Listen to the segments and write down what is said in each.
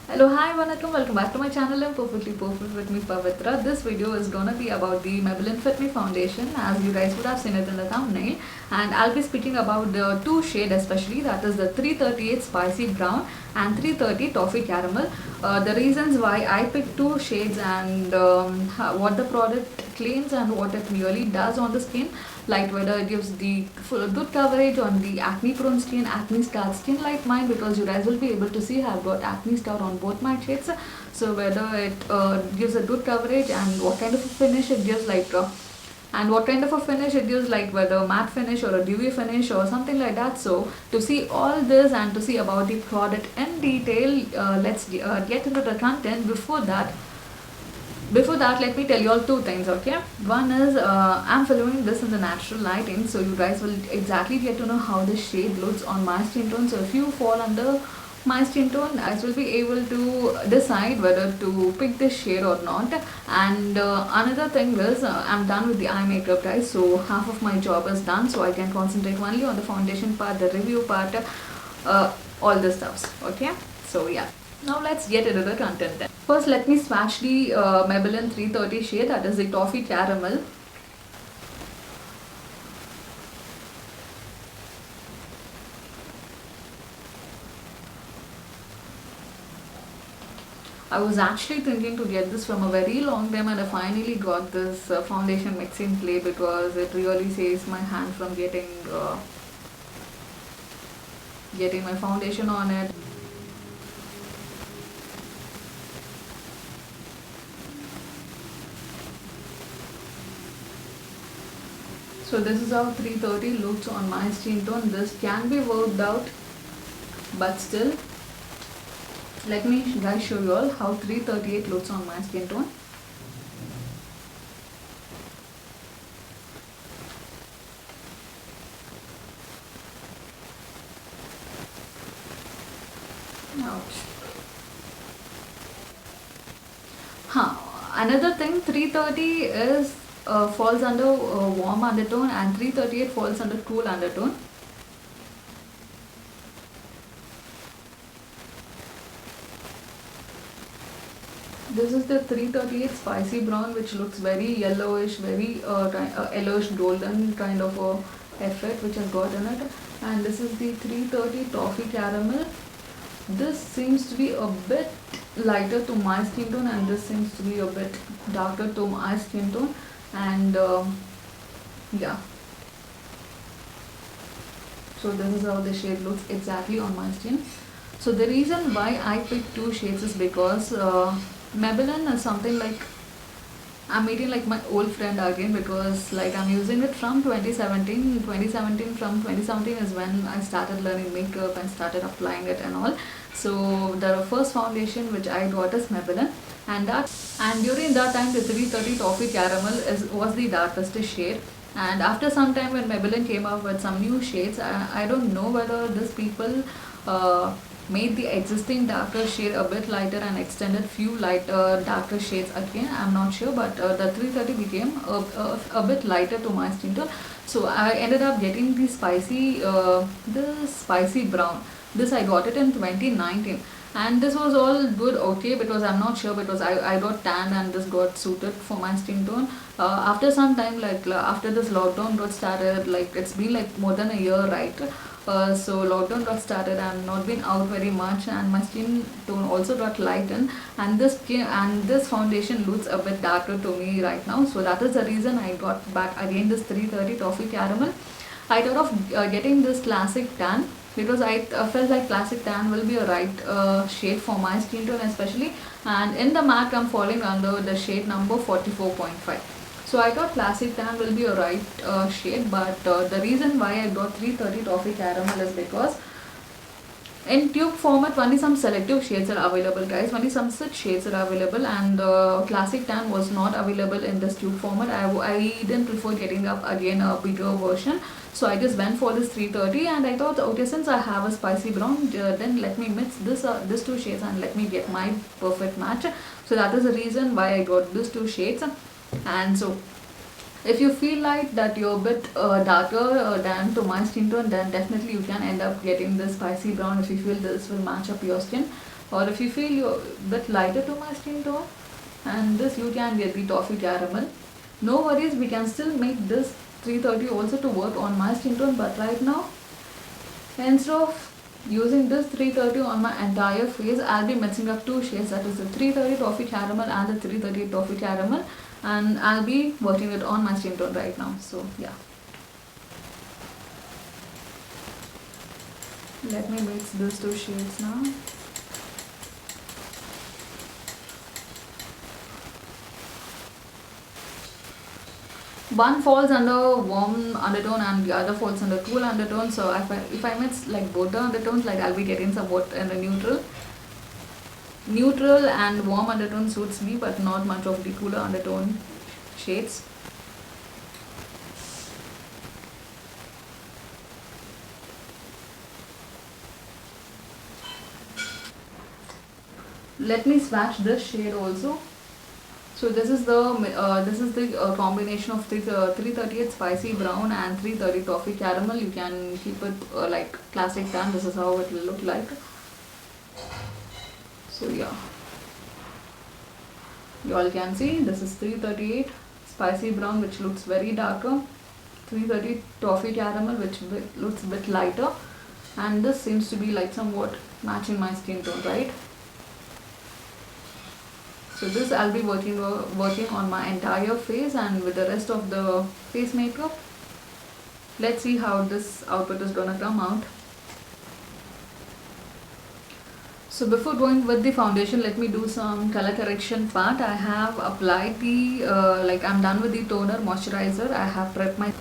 Hello, hi, welcome back to my channel. I'm Perfectly Perfect with me, Pavitra. This video is gonna be about the Maybelline Fit Me foundation, as you guys would have seen it in the thumbnail. And I'll be speaking about the two shade especially, that is the 338 Spicy Brown and 330 Toffee Caramel. The reasons why I picked two shades and what the product claims and what it really does on the skin, like whether it gives the full good coverage on the acne prone skin, acne scarred skin like mine, because you guys will be able to see I've got acne scar on both my shades. So whether it gives a good coverage and what kind of a finish it gives, and what kind of a finish it gives, like whether matte finish or a dewy finish or something like that. So to see all this and to see about the product in detail, let's get into the content. Before that, let me tell you all two things, okay? One is I'm filming this in the natural lighting, so you guys will exactly get to know how the shade looks on my skin tone. So if you fall under my skin tone, I will be able to decide whether to pick this shade or not. And another thing is I'm done with the eye makeup, guys, so half of my job is done, so I can concentrate only on the foundation part, the review part, all the stuffs, okay? So yeah, now let's get into the content then. First, let me swatch the Maybelline 330 shade, that is the Toffee Caramel. I was actually thinking to get this from a very long time, and I finally got this foundation mixing clay because it really saves my hand from getting my foundation on it. So this is how 330 looks on my skin tone. This can be worked out, but still, let me guys show you all how 338 looks on my skin tone. Ouch. Huh. Another thing, 330 is falls under warm undertone and 338 falls under cool undertone. This is the 338 Spicy Brown, which looks very yellowish, very yellowish golden kind of a effect which has got in it. And this is the 330 Toffee Caramel. This seems to be a bit lighter to my skin tone, and this seems to be a bit darker to my skin tone. And yeah, so this is how the shade looks exactly on my skin. So the reason why I picked two shades is because Maybelline is something like I'm meeting like my old friend again, because like I'm using it from 2017. 2017 From 2017 is when I started learning makeup and started applying it and all. So the first foundation which I got is Maybelline, and during that time the 330 Toffee Caramel was the darkest shade. And after some time when Maybelline came up with some new shades, I don't know whether these people made the existing darker shade a bit lighter and extended few lighter darker shades again, I'm not sure, but the 330 became a bit lighter to my skin tone. So I ended up getting the spicy brown. This I got it in 2019, and this was all good, okay, because I'm not sure, because I got tan and this got suited for my skin tone. After some time, after this lockdown got started, like it's been like more than a year, right? So lockdown got started, I'm not been out very much, and my skin tone also got lightened, and this foundation looks a bit darker to me right now. So that is the reason I got back again this 330 Toffee Caramel. I thought of getting this classic tan, because I felt like classic tan will be a right shade for my skin tone especially, and in the MAC I'm falling under the shade number 44.5. So I thought classic tan will be a right shade, but the reason why I got 330 Toffee Caramel is because in tube format only some selective shades are available, guys. Only some such shades are available, and classic tan was not available in this tube format. I didn't prefer getting up again a bigger version, so I just went for this 330, and I thought, okay, since I have a spicy brown, then let me mix this two shades and let me get my perfect match. So that is the reason why I got these two shades. And so if you feel like that you're a bit darker than to my skin tone, then definitely you can end up getting the spicy brown if you feel this will match up your skin. or if you feel you're a bit lighter to my skin tone, and this you can get the toffee caramel. No worries, we can still make this 330 also to work on my skin tone, but right now, instead of using this 330 on my entire face, I'll be mixing up two shades, that is the 330 toffee caramel and the 330 toffee caramel, and I'll be working it on my skin tone right now. So yeah, let me mix these two shades now. One falls under warm undertone and the other falls under cool undertone. So if I mix like both the undertones, like I'll be getting somewhat in the neutral and warm undertone suits me, but not much of the cooler undertone shades. Let me swatch this shade also. So this is the combination of 338 spicy brown and 330 toffee caramel. You can keep it like classic tan. This is how it will look like. So yeah, you all can see this is 338 spicy brown, which looks very darker. 330 toffee caramel, which looks a bit lighter, and this seems to be like somewhat matching my skin tone, right? So this I'll be working on my entire face and with the rest of the face makeup. Let's see how this output is gonna come out. So before going with the foundation, let me do some color correction part. I have applied the I'm done with the toner moisturizer. I have prepped my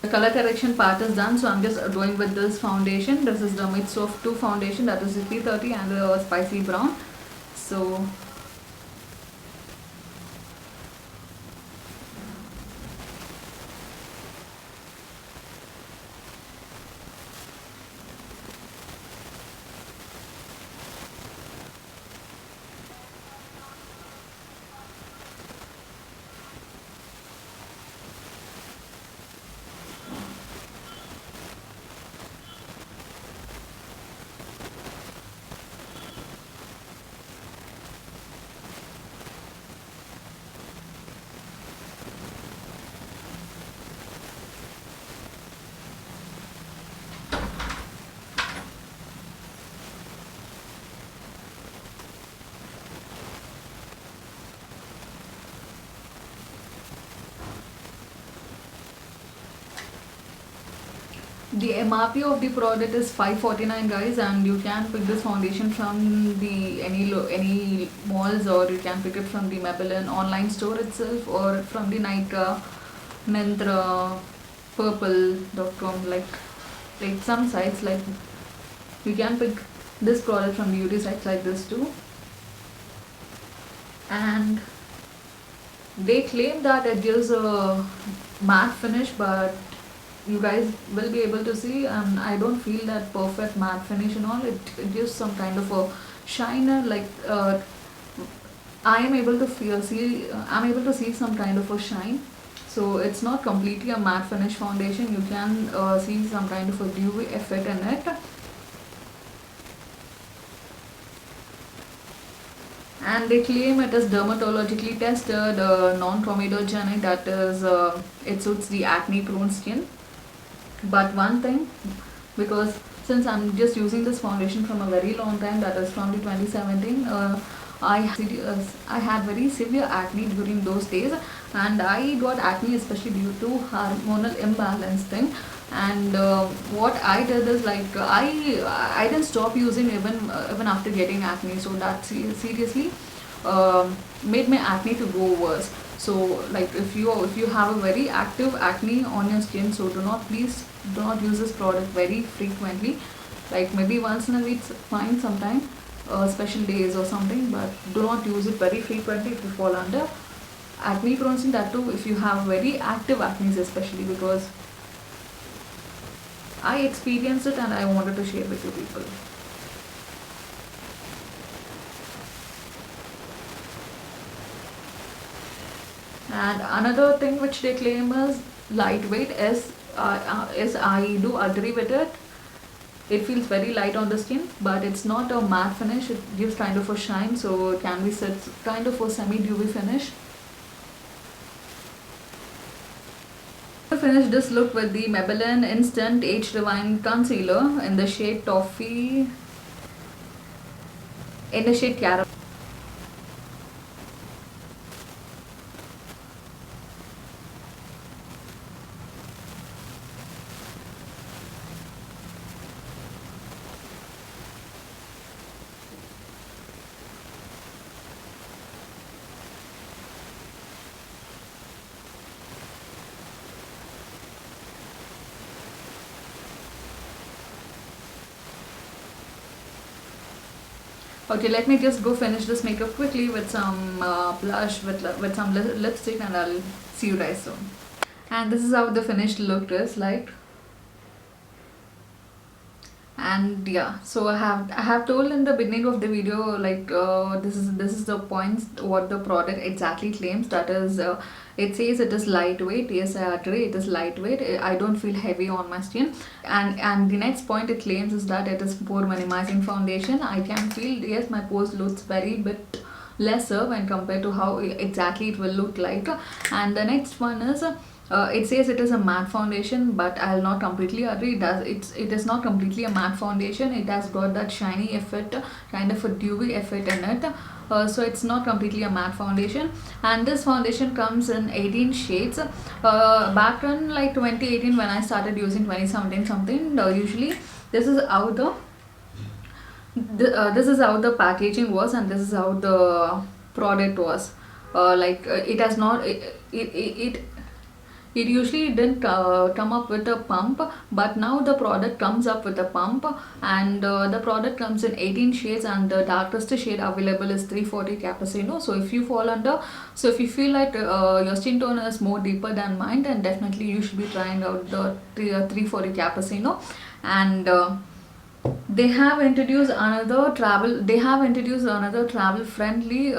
the color correction part is done, so I'm just going with this foundation. This is the mix of two foundation, that is the 330 and the spicy brown. So the MRP of the product is 549 guys, and you can pick this foundation from the any malls, or you can pick it from the Maybelline online store itself, or from the Nykaa, Myntra, Purple.com, like some sites. Like you can pick this product from beauty sites like this too, and they claim that it gives a matte finish, but you guys will be able to see, and I don't feel that perfect matte finish and all. It gives some kind of a shiner, like I am able to I'm able to see some kind of a shine. So it's not completely a matte finish foundation. You can see some kind of a dewy effect in it. And they claim it is dermatologically tested, non-comedogenic, that is, it suits the acne prone skin. But one thing, because since I'm just using this foundation from a very long time, that is from the 2017, I had very severe acne during those days, and I got acne especially due to hormonal imbalance thing. And what I did is, like, I didn't stop using even after getting acne. So that seriously made my acne to go worse. So like if you have a very active acne on your skin, so please do not use this product very frequently. Like maybe once in a week, fine sometime, special days or something, but do not use it very frequently if you fall under acne prone skin. That too, if you have very active acne, especially, because I experienced it and I wanted to share with you people. And another thing which they claim is lightweight is I do agree with it. It feels very light on the skin, but it's not a matte finish. It gives kind of a shine, so it can be said kind of a semi-dewy finish. I finished this look with the Maybelline Instant Age Divine Concealer in the shade Toffee, in the shade Caramel. Okay, let me just go finish this makeup quickly with some blush, with some lipstick, and I'll see you guys soon. And this is how the finished look is like. And yeah, so I have told in the beginning of the video, like this is the points what the product exactly claims. That is, it says it is lightweight. Yes, I agree, it is lightweight. I don't feel heavy on my skin. And the next point it claims is that it is pore minimizing foundation. I can feel, yes, my pores looks very bit lesser when compared to how exactly it will look like. And the next one is, it says it is a matte foundation, but I'll not completely agree. It is not completely a matte foundation. It has got that shiny effect, kind of a dewy effect in it. So it's not completely a matte foundation. And this foundation comes in 18 shades. Back in like 2018 when I started using 2017 something, usually this is how this is how the packaging was, and this is how the product was. It has not it usually didn't come up with a pump, but now the product comes up with a pump. And the product comes in 18 shades, and the darkest shade available is 340 Cappuccino. So if you fall under, so if you feel like your skin tone is more deeper than mine, then definitely you should be trying out the 340 Cappuccino. And they have introduced another travel friendly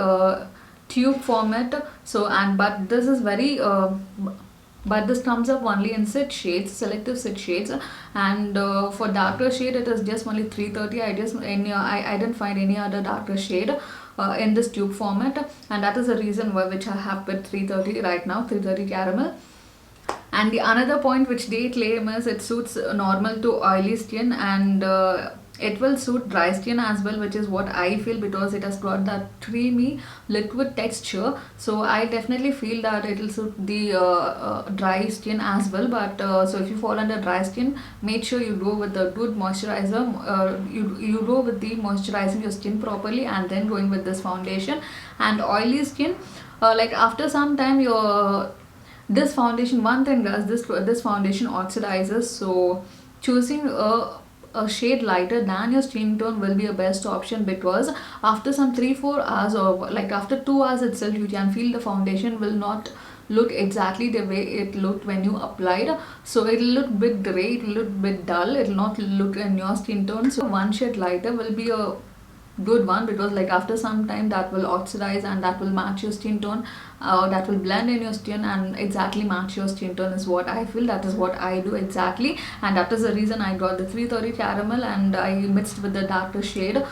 tube format. So, and but this is very but this comes up only in selective 6 shades. And for darker shade it is just only 330. I didn't find any other darker shade in this tube format, and that is the reason why which I have put 330 right now, 330 caramel. And the another point which they claim is it suits normal to oily skin, and it will suit dry skin as well, which is what I feel, because it has got that creamy liquid texture. So I definitely feel that it will suit the dry skin as well. But so if you fall under dry skin, make sure you go with the good moisturizer. You go with the moisturizing your skin properly, and then going with this foundation. And oily skin, like after some time your this foundation, one thing does, this foundation oxidizes. So choosing a shade lighter than your skin tone will be a best option, because after some 3-4 hours, or like after 2 hours itself, you can feel the foundation will not look exactly the way it looked when you applied. So it will look bit gray, it will look bit dull, it will not look in your skin tone. So one shade lighter will be a good one, because like after some time that will oxidize, and that will match your skin tone, that will blend in your skin and exactly match your skin tone, is what I feel. That is what I do exactly, and that is the reason I got the 330 caramel and I mixed with the darker shade.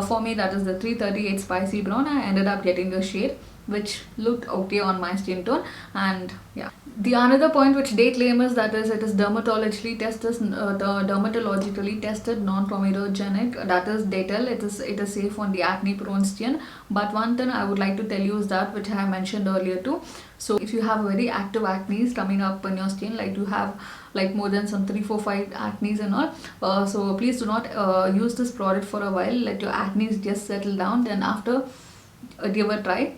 For me, that is the 338 spicy brown. I ended up getting a shade which looked okay on my skin tone. And yeah, the another point which they claim is that it is dermatologically tested, non-comedogenic. That is, they tell it is safe on the acne prone skin. But one thing I would like to tell you is that, which I have mentioned earlier too. So if you have very active acne coming up in your skin, like you have like more than some 3, 4, 5 acnes and all, so please do not use this product for a while. Let your acne just settle down, then after give a try.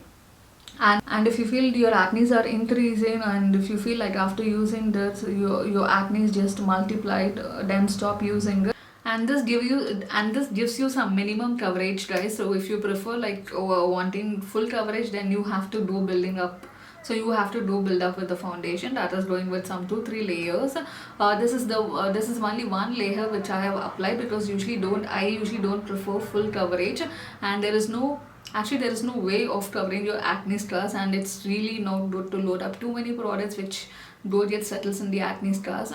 And if you feel your acne are increasing, and if you feel like after using this your acne is just multiplied, then stop using it. and this gives you some minimum coverage, guys. So if you prefer like wanting full coverage, then you have to do building up. So you have to do build up with the foundation, that is going with some 2-3 layers. This is only one layer which I have applied, because I usually don't prefer full coverage, and there is no way of covering your acne scars, and it's really not good to load up too many products which don't get settles in the acne scars.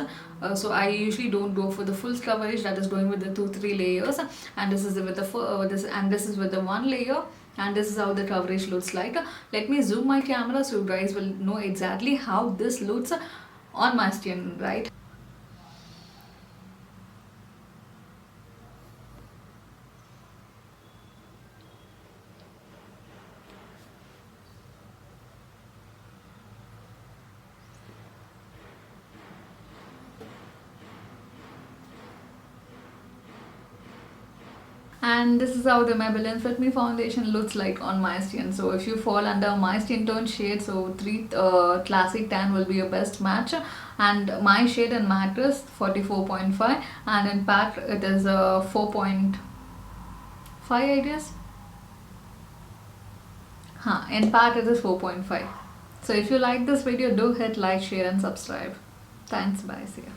So I usually don't go for the full coverage, that is going with the 2-3 layers, and this is with the one layer, and this is how the coverage looks like. Let me zoom my camera so you guys will know exactly how this looks on my skin, right? And this is how the Maybelline Fit Me foundation looks like on my skin. So if you fall under my skin tone shade, so 3 classic tan will be your best match, and my shade in matte is 44.5, and in pack it is 4.5, I guess. In part it is 4.5. So if you like this video, do hit like, share and subscribe. Thanks, bye, see ya.